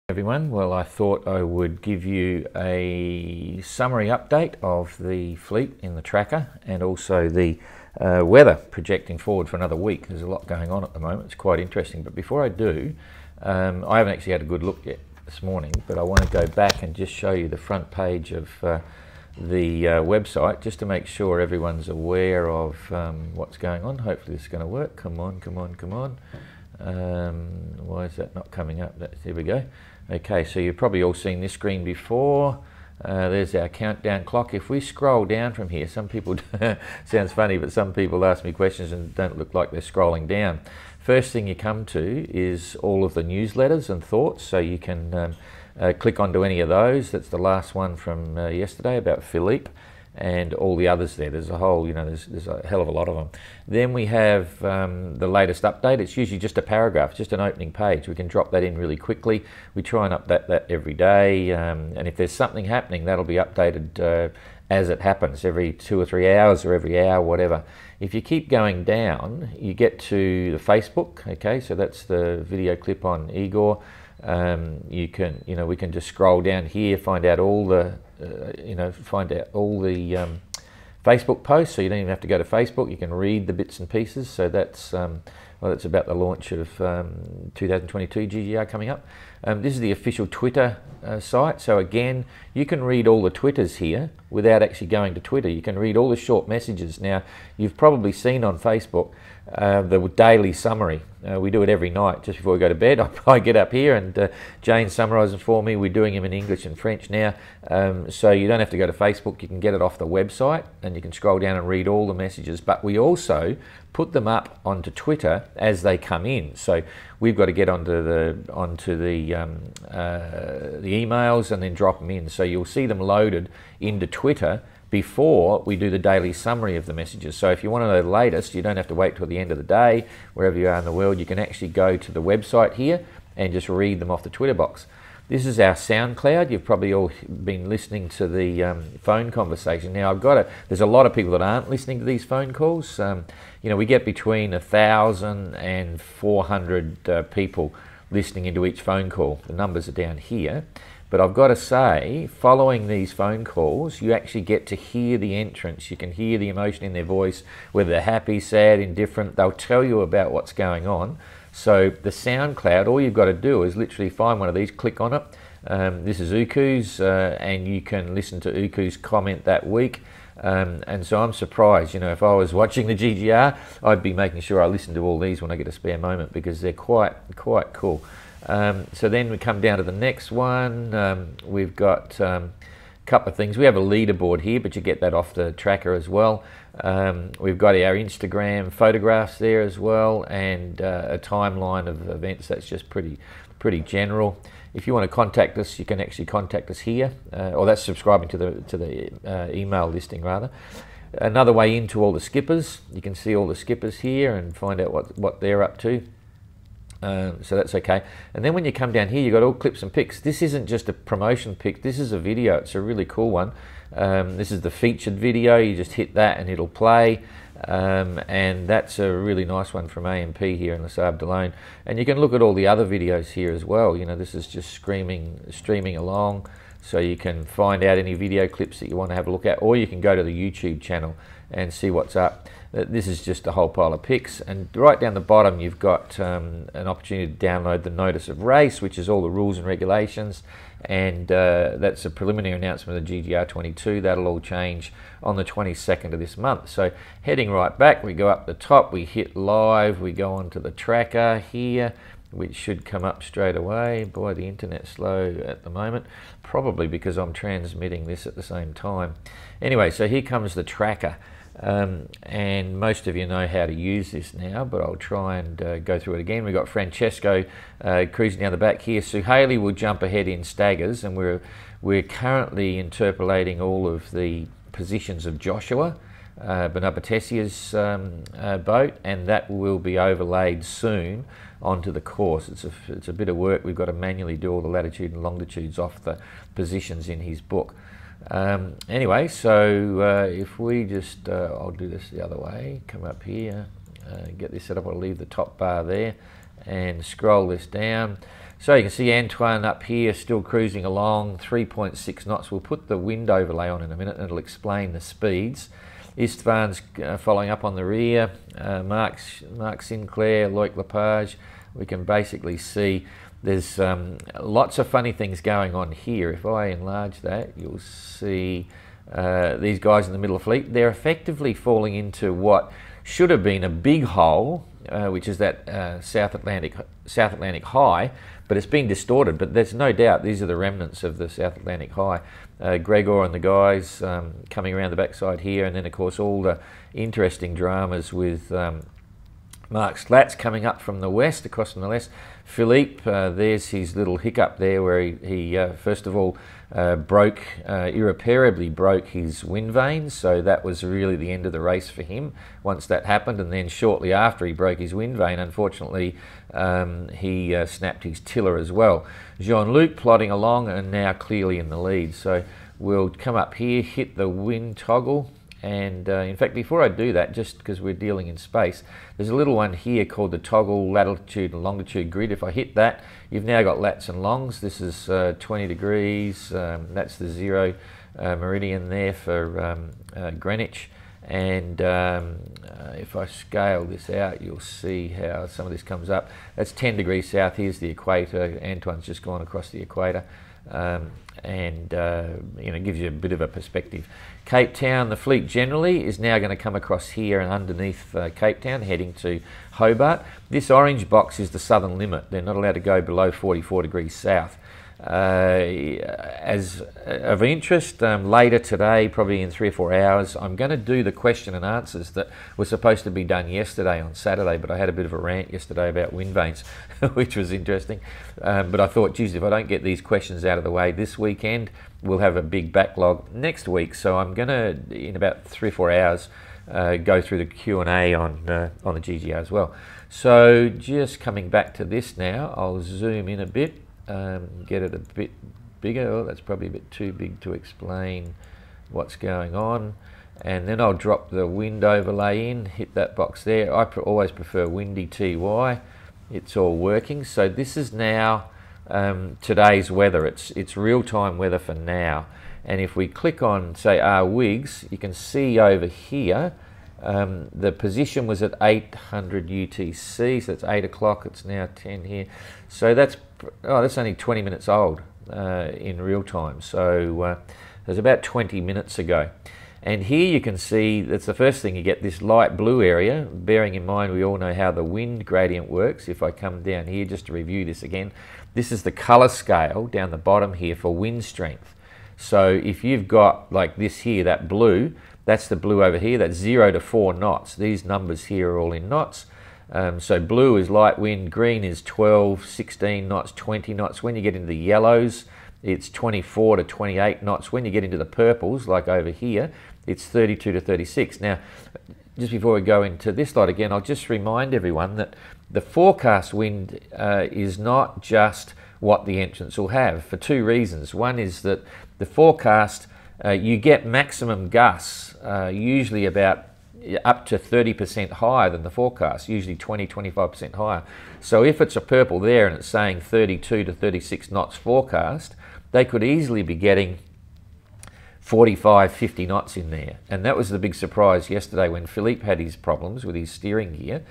Everyone, well, I thought I would give you a summary update of the fleet in the tracker and also the weather projecting forward for another week. There's a lot going on at the moment. It's quite interesting, but before I do, I haven't actually had a good look yet this morning, but I want to go back and just show you the front page of the website just to make sure everyone's aware of what's going on. Hopefully this is going to work. Come on. Why is that not coming up? There we go. Okay, so you've probably all seen this screen before. There's our countdown clock. If we scroll down from here, some people, sounds funny, but some people ask me questions and don't look like they're scrolling down. First thing you come to is all of the newsletters and thoughts, so you can click onto any of those. That's the last one from yesterday about Philippe and all the others there. There's a whole, there's a hell of a lot of them. Then we have the latest update. It's usually just a paragraph, just an opening page. We can drop that in really quickly. We try and update that every day, and if there's something happening, that'll be updated as it happens, every 2 or 3 hours or every hour, whatever. If you keep going down, you get to the Facebook, okay, so that's the video clip on Igor. We can just scroll down here, find out all the Facebook posts, so you don't even have to go to Facebook. You can read the bits and pieces. So that's that's about the launch of 2022 GGR coming up. This is the official Twitter site. So again, you can read all the Twitters here without actually going to Twitter. You can read all the short messages. Now, you've probably seen on Facebook the daily summary. We do it every night just before we go to bed. I get up here and Jane summarises for me. We're doing them in English and French now, so you don't have to go to Facebook. You can get it off the website and you can scroll down and read all the messages, but we also put them up onto Twitter as they come in. So we've got to get onto the emails and then drop them in. So you'll see them loaded into Twitter before we do the daily summary of the messages. So if you want to know the latest, you don't have to wait till the end of the day, wherever you are in the world. You can actually go to the website here and just read them off the Twitter box. This is our SoundCloud. You've probably all been listening to the phone conversation. Now there's a lot of people that aren't listening to these phone calls. We get between 1,000 and 400 people listening into each phone call. The numbers are down here. But I've got to say, following these phone calls, you actually get to hear the entrance. You can hear the emotion in their voice, whether they're happy, sad, indifferent. They'll tell you about what's going on. So the SoundCloud, all you've got to do is literally find one of these, click on it. This is Uku's, and you can listen to Uku's comment that week. And so I'm surprised, if I was watching the GGR, I'd be making sure I listen to all these when I get a spare moment, because they're quite cool. So then we come down to the next one. We've got a couple of things. We have a leaderboard here, but you get that off the tracker as well. We've got our Instagram photographs there as well, and a timeline of events that's just pretty general. If you want to contact us, you can actually contact us here, or that's subscribing to the email listing rather. Another way into all the skippers. You can see all the skippers here and find out what they're up to. So that's okay. And then when you come down here, you've got all clips and pics. This isn't just a promotion pic, this is a video. It's a really cool one. This is the featured video. You just hit that and it'll play. And that's a really nice one from AMP here in the Saab Delone. And you can look at all the other videos here as well. This is just streaming along. So you can find out any video clips that you want to have a look at, or you can go to the YouTube channel and see what's up. This is just a whole pile of pics, and right down the bottom you've got an opportunity to download the notice of race, which is all the rules and regulations, and that's a preliminary announcement of the GGR 22. That'll all change on the 22nd of this month. So heading right back, we go up the top, we hit live, we go onto the tracker here, which should come up straight away. Boy, the internet's slow at the moment, probably because I'm transmitting this at the same time. Anyway, so here comes the tracker. And most of you know how to use this now, but I'll try and go through it again. We've got Francesco cruising down the back here. Suhaili will jump ahead in staggers, and we're currently interpolating all of the positions of Joshua, Bonapetesia's boat, and that will be overlaid soon onto the course. It's a bit of work. We've got to manually do all the latitude and longitudes off the positions in his book. Anyway, so if we just, I'll do this the other way, come up here, get this set up. I'll leave the top bar there and scroll this down. So you can see Antoine up here still cruising along, 3.6 knots. We'll put the wind overlay on in a minute and it'll explain the speeds. Istvan's following up on the rear, Mark Sinclair, Loic Lepage. We can basically see there's lots of funny things going on here. If I enlarge that, you'll see these guys in the middle of fleet. They're effectively falling into what should have been a big hole, which is that South Atlantic high, but it's been distorted. But there's no doubt these are the remnants of the South Atlantic high. Gregor and the guys coming around the backside here, and then of course all the interesting dramas with Mark Slatz coming up from the west, across from the west. Philippe, there's his little hiccup there where he first of all irreparably broke his wind vanes, so that was really the end of the race for him once that happened. And then shortly after he broke his wind vane, unfortunately, he snapped his tiller as well. Jean-Luc plodding along and now clearly in the lead. So we'll come up here, hit the wind toggle. And in fact, before I do that, just because we're dealing in space, there's a little one here called the toggle latitude and longitude grid. If I hit that, you've now got lats and longs. This is 20 degrees. That's the 0 meridian there for Greenwich. And if I scale this out, you'll see how some of this comes up. That's 10 degrees south. Here's the equator. Antoine's just gone across the equator. And you know, gives you a bit of a perspective. Cape Town, the fleet generally is now going to come across here and underneath Cape Town, heading to Hobart. This orange box is the southern limit. They're not allowed to go below 44 degrees south. As of interest, later today, probably in 3 or 4 hours, I'm going to do the question and answers that were supposed to be done yesterday on Saturday, but I had a bit of a rant yesterday about wind vanes, which was interesting. But I thought, geez, if I don't get these questions out of the way this weekend, we'll have a big backlog next week. So I'm going to, in about 3 or 4 hours, go through the Q&A on the GGR as well. So just coming back to this now, I'll zoom in a bit. Get it a bit bigger. Oh, that's probably a bit too big to explain what's going on. And then I'll drop the wind overlay in, hit that box there. I always prefer windy TY. It's all working. So this is now today's weather. It's real-time weather for now. And if we click on, say, our wigs, you can see over here the position was at 800 UTC, so it's 8 o'clock. It's now 10 here. So that's only 20 minutes old in real time. So there's about 20 minutes ago. And here you can see that's the first thing, you get this light blue area, bearing in mind we all know how the wind gradient works. If I come down here just to review this again, this is the color scale down the bottom here for wind strength. So if you've got like this here, that blue, that's the blue over here, that's 0 to 4 knots. These numbers here are all in knots. So blue is light wind, green is 12, 16 knots, 20 knots. When you get into the yellows, it's 24 to 28 knots. When you get into the purples, like over here, it's 32 to 36. Now, just before we go into this slide again, I'll just remind everyone that the forecast wind is not just what the entrance will have, for 2 reasons. One is that the forecast, you get maximum gusts, usually about up to 30% higher than the forecast, usually 20-25% higher. So if it's a purple there and it's saying 32 to 36 knots forecast, they could easily be getting 45-50 knots in there. And that was the big surprise yesterday when Philippe had his problems with his steering gear,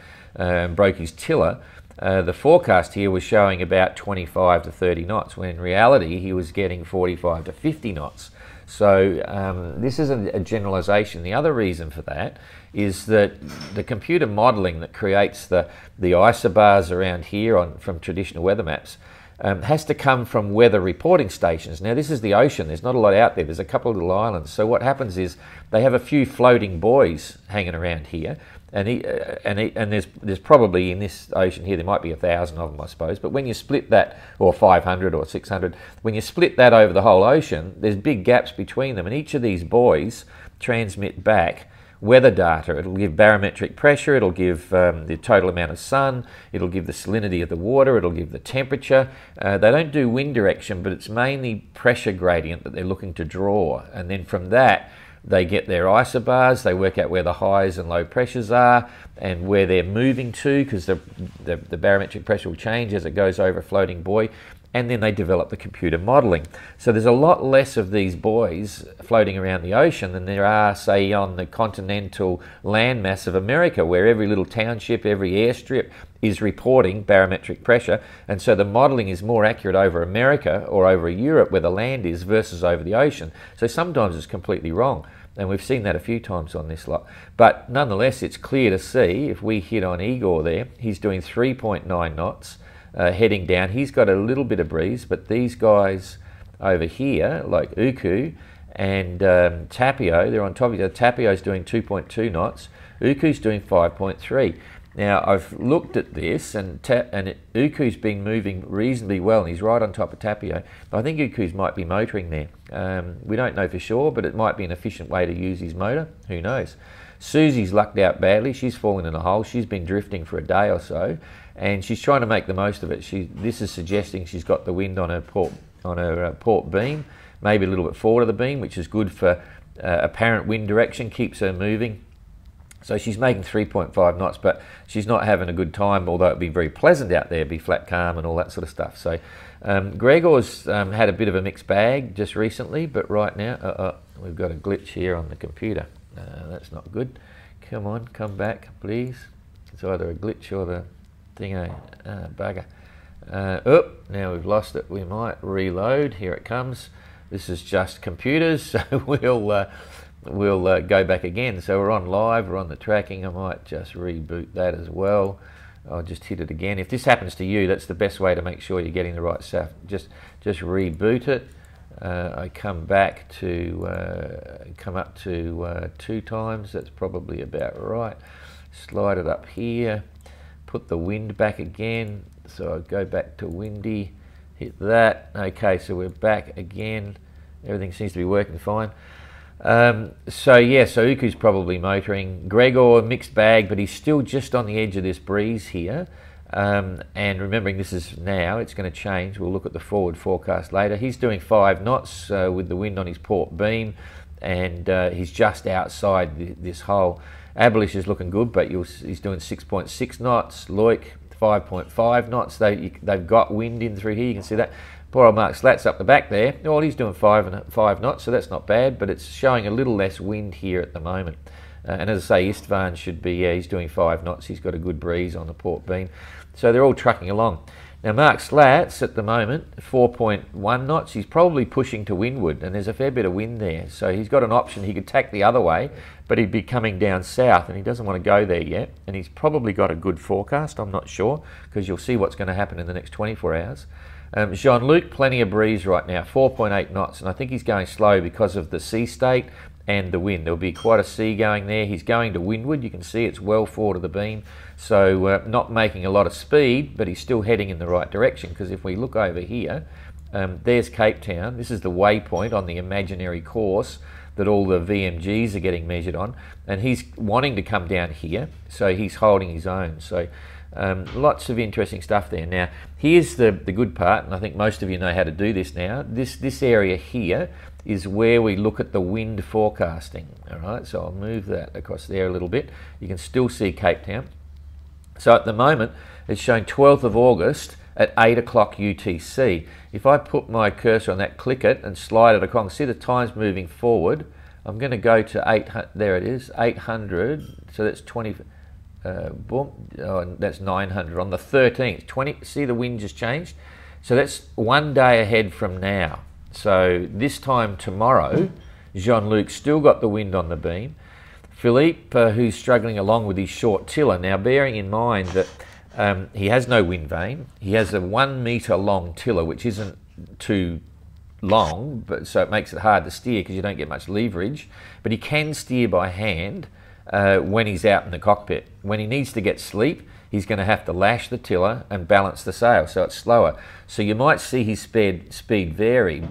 broke his tiller. The forecast here was showing about 25 to 30 knots, when in reality he was getting 45 to 50 knots. So this is a generalization. The other reason for that is that the computer modeling that creates the isobars around here from traditional weather maps has to come from weather reporting stations. Now this is the ocean, there's not a lot out there, there's a couple of little islands. So what happens is they have a few floating buoys hanging around here, and there's probably in this ocean here, there might be 1,000 of them, I suppose, but when you split that, or 500 or 600, when you split that over the whole ocean, there's big gaps between them, and each of these buoys transmit back weather data. It'll give barometric pressure, it'll give the total amount of sun, it'll give the salinity of the water, it'll give the temperature. They don't do wind direction, but it's mainly pressure gradient that they're looking to draw, and then from that, They get their isobars, they work out where the highs and low pressures are and where they're moving to, because the barometric pressure will change as it goes over a floating buoy, and then they develop the computer modelling. So there's a lot less of these buoys floating around the ocean than there are, say, on the continental landmass of America, where every little township, every airstrip is reporting barometric pressure, and so the modelling is more accurate over America or over Europe where the land is versus over the ocean. So sometimes it's completely wrong, and we've seen that a few times on this lot. But nonetheless, it's clear to see, if we hit on Igor there, he's doing 3.9 knots, heading down. He's got a little bit of breeze, but these guys over here, like Uku and Tapio, they're on top of each other. Tapio's doing 2.2 knots, Uku's doing 5.3. Now, I've looked at this, and Uku's been moving reasonably well, and he's right on top of Tapio. But I think Uku's might be motoring there. We don't know for sure, but it might be an efficient way to use his motor. Who knows? Susie's lucked out badly. She's fallen in a hole. She's been drifting for a day or so, and she's trying to make the most of it. This is suggesting she's got the wind on her port beam, maybe a little bit forward of the beam, which is good for apparent wind direction, keeps her moving. So she's making 3.5 knots, but she's not having a good time, although it'd be very pleasant out there, be flat calm and all that sort of stuff. So Gregor's had a bit of a mixed bag just recently, but right now, we've got a glitch here on the computer. That's not good. Come on, come back, please. It's either a glitch or the thingo, bugger. Now we've lost it. We might reload. Here it comes. This is just computers, so we'll go back again. So we're on live, we're on the tracking. I might just reboot that as well. I'll just hit it again. If this happens to you, that's the best way to make sure you're getting the right stuff. Just reboot it. I come back to, come up to 2 times. That's probably about right. Slide it up here. Put the wind back again. So I'll go back to windy. Hit that. Okay, so we're back again. Everything seems to be working fine. So Uku's probably motoring. Gregor, mixed bag, but he's still just on the edge of this breeze here. And remembering this is now, it's going to change. We'll look at the forward forecast later. He's doing 5 knots with the wind on his port beam, and he's just outside this hole. Abolish is looking good, but he's doing 6.6 knots. Loic, 5.5 knots. They've got wind in through here. You can see that. Poor old Mark Slat's up the back there. Well, he's doing 5 knots, so that's not bad, but it's showing a little less wind here at the moment. And as I say, Istvan should be, he's doing 5 knots. He's got a good breeze on the port beam. So they're all trucking along. Now, Mark Slat's at the moment, 4.1 knots. He's probably pushing to windward, and there's a fair bit of wind there. So he's got an option. He could tack the other way, but he'd be coming down south, and he doesn't want to go there yet. And he's probably got a good forecast, I'm not sure, because you'll see what's going to happen in the next 24 hours. Jean-Luc, plenty of breeze right now, 4.8 knots, and I think he's going slow because of the sea state and the wind. There'll be quite a sea going there. He's going to windward. You can see it's well forward of the beam, so not making a lot of speed, but he's still heading in the right direction, because if we look over here, there's Cape Town. This is the waypoint on the imaginary course that all the VMGs are getting measured on, and he's wanting to come down here, so he's holding his own. So lots of interesting stuff there. Now, here's the good part, and I think most of you know how to do this now. This area here is where we look at the wind forecasting. All right, so I'll move that across there a little bit. You can still see Cape Town. So at the moment, it's showing 12th of August at 8 o'clock UTC. If I put my cursor on that, click it, and slide it across, see the time's moving forward. I'm going to go to 800, there it is, 800, so that's 20, boom, that's 900 on the 13th. 20, see the wind just changed? So that's 1 day ahead from now. So this time tomorrow, Jean-Luc's still got the wind on the beam. Philippe, who's struggling along with his short tiller. Now, bearing in mind that he has no wind vane, he has a 1 metre long tiller, which isn't too long, but so it makes it hard to steer because you don't get much leverage, but he can steer by hand when he's out in the cockpit. When he needs to get sleep, he's going to have to lash the tiller and balance the sail, so it's slower. So you might see his speed vary.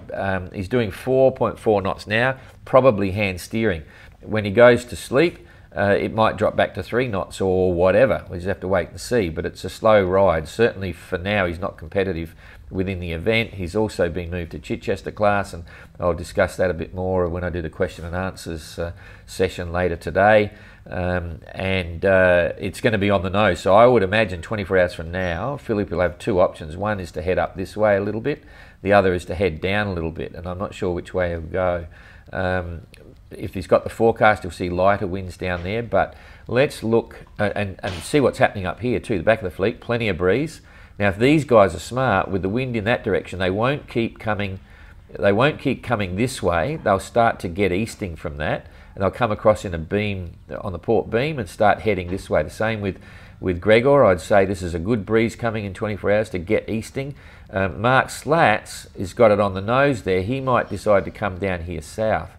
He's doing 4.4 knots now, probably hand steering. When he goes to sleep, it might drop back to 3 knots or whatever. We just have to wait and see, but it's a slow ride. Certainly for now, he's not competitive within the event. He's also been moved to Chichester class, and I'll discuss that a bit more when I do the question and answers session later today. It's going to be on the nose, so I would imagine 24 hours from now Philip will have two options. One is to head up this way a little bit, the other is to head down a little bit, and I'm not sure which way he'll go. If he's got the forecast, he'll see lighter winds down there, but let's look and see what's happening up here too. The back of the fleet, plenty of breeze. Now if these guys are smart, with the wind in that direction, they won't keep coming this way. They'll start to get easting from that, and they'll come across in a beam on the port beam and start heading this way. The same with Gregor. I'd say this is a good breeze coming in 24 hours to get easting. Mark Slats has got it on the nose there. He might decide to come down here south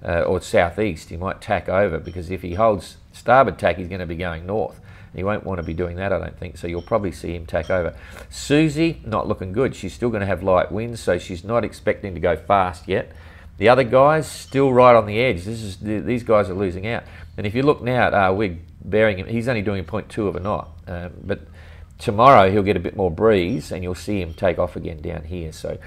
or southeast. He might tack over, because if he holds starboard tack, he's going to be going north. He won't want to be doing that, I don't think, so you'll probably see him tack over. Susie, not looking good. She's still going to have light winds, so she's not expecting to go fast yet. The other guys, still right on the edge. These guys are losing out. And if you look now at Wig, bearing him, he's only doing 0.2 of a knot. But tomorrow he'll get a bit more breeze, and you'll see him take off again down here. So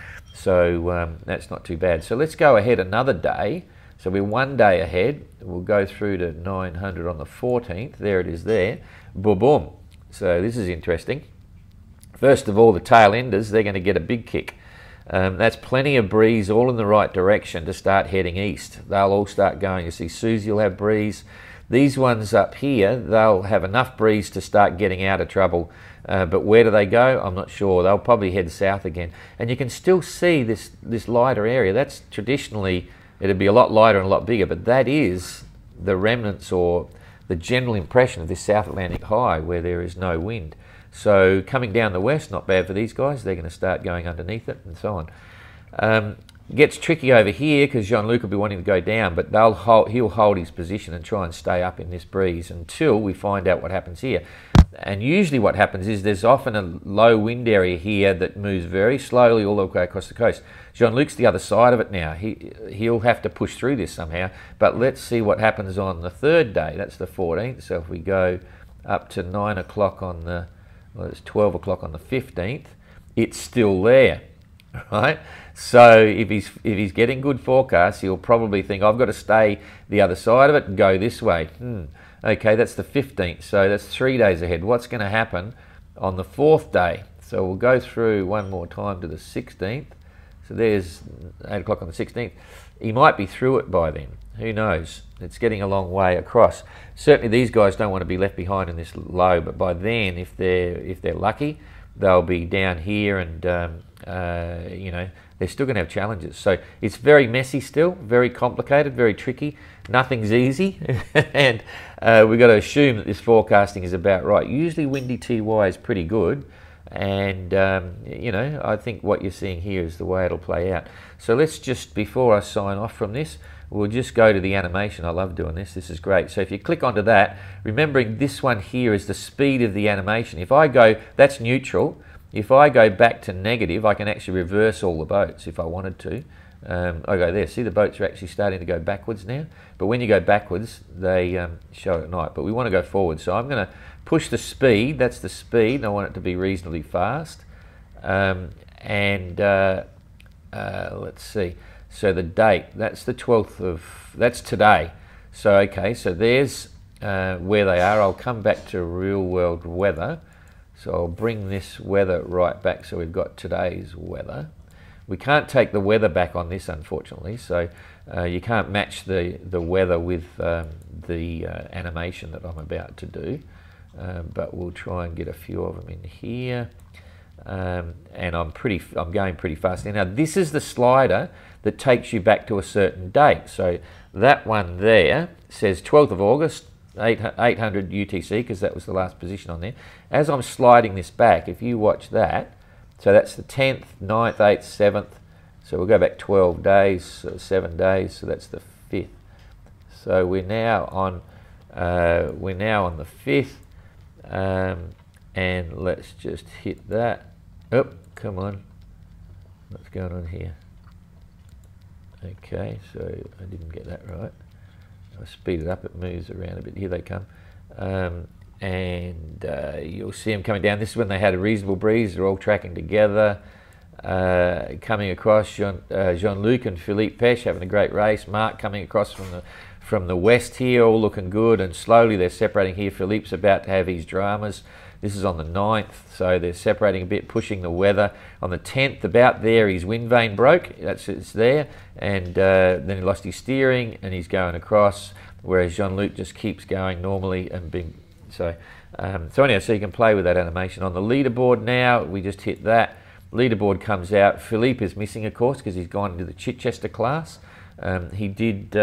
that's not too bad. So let's go ahead another day. So we're 1 day ahead. We'll go through to 900 on the 14th. There it is there. Boom, boom. So this is interesting. First of all, the tail enders, they're going to get a big kick. That's plenty of breeze all in the right direction to start heading east. They'll all start going. You see Susie will have breeze. These ones up here, they'll have enough breeze to start getting out of trouble. But where do they go? I'm not sure. They'll probably head south again. And you can still see this lighter area. That's traditionally, it'd be a lot lighter and a lot bigger, but that is the remnants or the general impression of this South Atlantic high where there is no wind. So coming down the west, not bad for these guys. They're going to start going underneath it and so on. Gets tricky over here because Jean-Luc will be wanting to go down, but he'll hold his position and try and stay up in this breeze until we find out what happens here. And usually what happens is there's often a low wind area here that moves very slowly all the way across the coast. Jean-Luc's the other side of it now. He'll have to push through this somehow, but let's see what happens on the third day. That's the 14th. So if we go up to 9 o'clock on the, well, it's 12 o'clock on the 15th, it's still there, right? So if he's getting good forecasts, he'll probably think, I've got to stay the other side of it and go this way. Okay, that's the 15th, so that's 3 days ahead. What's going to happen on the 4th day? So we'll go through one more time to the 16th. So there's 8 o'clock on the 16th. He might be through it by then. Who knows? It's getting a long way across. Certainly these guys don't want to be left behind in this low, but by then, if they're lucky, they'll be down here, and you know, they're still going to have challenges. So it's very messy still, very complicated, very tricky. Nothing's easy, and we've got to assume that this forecasting is about right. Usually windy TY is pretty good, and you know, I think what you're seeing here is the way it'll play out. So let's just, before I sign off from this, we'll just go to the animation. I love doing this. This is great. So if you click onto that, remembering this one here is the speed of the animation. If I go, that's neutral. If I go back to negative, I can actually reverse all the boats if I wanted to. I go there. See, the boats are actually starting to go backwards now. But when you go backwards, they show it at night. But we want to go forward. So I'm going to push the speed. That's the speed. And I want it to be reasonably fast. Let's see. So the date, that's the 12th of, that's today. So, okay, so there's where they are. I'll come back to real world weather. So I'll bring this weather right back so we've got today's weather. We can't take the weather back on this, unfortunately, so you can't match the weather with the animation that I'm about to do, but we'll try and get a few of them in here. And I'm going pretty fast. Now this is the slider that takes you back to a certain date. So that one there says 12th of August, 800 UTC, because that was the last position on there. As I'm sliding this back, if you watch that, so that's the 10th, 9th, 8th, 7th, so we'll go back 12 days, 7 days, so that's the 5th. So we're now on the 5th, and let's just hit that. Oh, come on, what's going on here? Okay, so I didn't get that right. I speed it up, it moves around a bit. Here they come. You'll see them coming down. This is when they had a reasonable breeze. They're all tracking together. coming across. Jean-Luc and Philippe Peche having a great race. Mark coming across from the west here, all looking good, and slowly they're separating here. Philippe's about to have his dramas. This is on the 9th, so they're separating a bit, pushing the weather. On the 10th, about there, his wind vane broke. It's there, and then he lost his steering, and he's going across, whereas Jean-Luc just keeps going normally and being so. So anyhow, so you can play with that animation. On the leaderboard now, we just hit that. Leaderboard comes out. Philippe is missing, of course, because he's gone into the Chichester class. He did,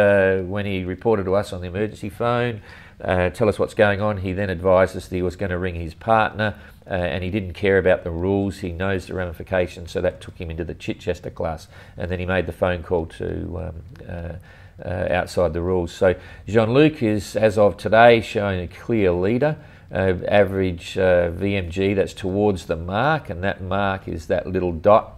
when he reported to us on the emergency phone, tell us what's going on. He then advised us that he was going to ring his partner, and he didn't care about the rules. He knows the ramifications, so that took him into the Chichester class. And then he made the phone call to outside the rules. So Jean-Luc is, as of today, showing a clear leader. Average VMG, that's towards the mark, and that mark is that little dot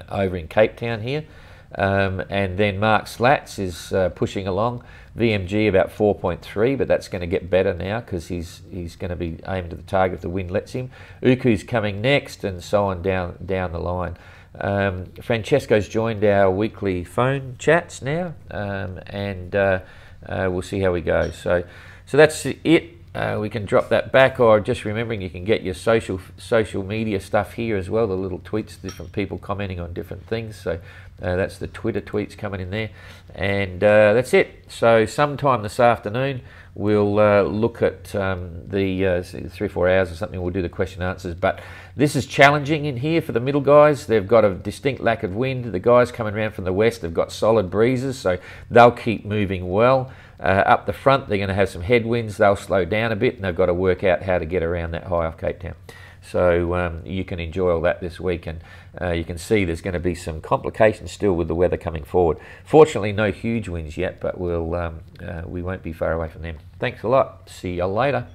over in Cape Town here. And then Mark Slats is pushing along. VMG about 4.3, but that's going to get better now because he's going to be aimed at the target if the wind lets him. Uku's coming next, and so on down the line. Francesco's joined our weekly phone chats now, and we'll see how we go. So that's it. We can drop that back, or just remembering you can get your social media stuff here as well, the little tweets, different people commenting on different things. So that's the Twitter tweets coming in there, and that's it. So sometime this afternoon we'll look at the 3 or 4 hours or something. We'll do the question answers, but this is challenging in here for the middle guys. They've got a distinct lack of wind. The guys coming around from the west have got solid breezes, so they'll keep moving well. Up the front, they're going to have some headwinds. They'll slow down a bit, and they've got to work out how to get around that high off Cape Town. So you can enjoy all that this week, and you can see there's going to be some complications still with the weather coming forward. Fortunately, no huge winds yet, but we won't be far away from them. Thanks a lot. See you later.